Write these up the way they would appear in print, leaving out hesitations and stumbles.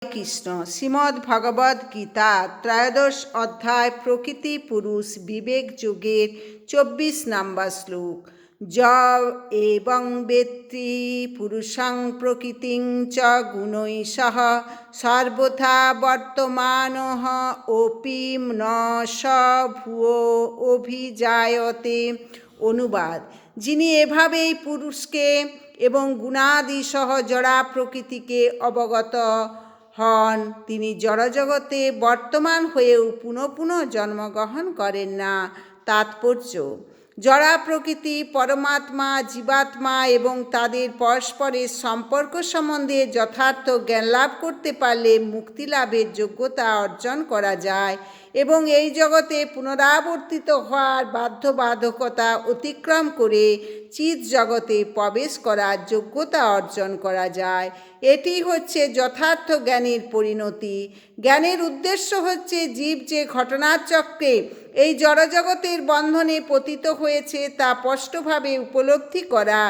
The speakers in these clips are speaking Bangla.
কৃষ্ণ। শ্রীমদ্ ভগবদ গীতা ত্রয়োদশ অধ্যায় প্রকৃতি পুরুষ বিবেক যোগের 24 নম্বর শ্লোক। য এবং বেত্তি পুরুষং প্রকৃতিং চ গুণৈঃ সর্বথা বর্তমানঃ অপি ন স ভুয়ো অভিজায়তে। অনুবাদ: যিনি এভাবেই পুরুষকে এবং গুণাদি সহ জড়া প্রকৃতিকে অবগত হন, তিনি জড়জগতে বর্তমান হয়েও পুনঃ পুনঃ জন্মগ্রহণ করেন না। তাৎপর্য: জড়া প্রকৃতি, পরমাত্মা, জীবাত্মা এবং তাদের পরস্পরের সম্পর্ক সম্বন্ধে যথার্থ জ্ঞান লাভ করতে পারলে মুক্তি লাভের যোগ্যতা অর্জন করা যায় এবং এই জগতে পুনরাবর্তিত হওয়ার বাধ্যবাধকতা অতিক্রম করে চিৎ জগতে প্রবেশ করার যোগ্যতা অর্জন করা যায়। এটি হচ্ছে যথার্থ জ্ঞানের পরিণতি। জ্ঞানের উদ্দেশ্য হচ্ছে জীব যে ঘটনার চক্রে এই জড়জগতের বন্ধনে পতিত হয়েছে তা স্পষ্টভাবে উপলব্ধি করা।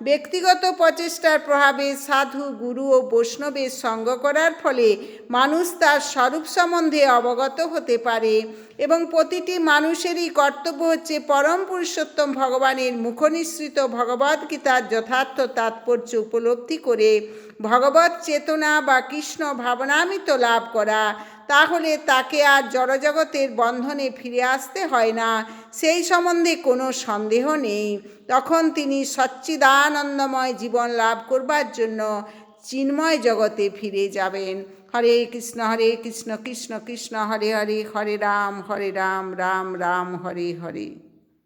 ব্যক্তিগত প্রচেষ্টার প্রভাবে সাধু, গুরু ও বৈষ্ণবের সঙ্গ করার ফলে মানুষ তার স্বরূপ সম্বন্ধে অবগত হতে পারে এবং প্রতিটি মানুষেরই কর্তব্য হচ্ছে পরম পুরুষোত্তম ভগবানের মুখনিসৃত ভগবদ্গীতার যথার্থ তাৎপর্য উপলব্ধি করে ভগবৎ চেতনা বা কৃষ্ণ ভাবনামৃত লাভ করা। তাহলে তাকে আর জড়জগতের বন্ধনে ফিরে আসতে হয় না, সেই সম্বন্ধে কোনো সন্দেহ নেই। তখন তিনি সচ্চিদানন্দময় জীবন লাভ করবার জন্য চিন্ময় জগতে ফিরে যাবেন। হরে কৃষ্ণ কৃষ্ণ কৃষ্ণ হরে হরে, হরে রাম রাম রাম হরে হরে।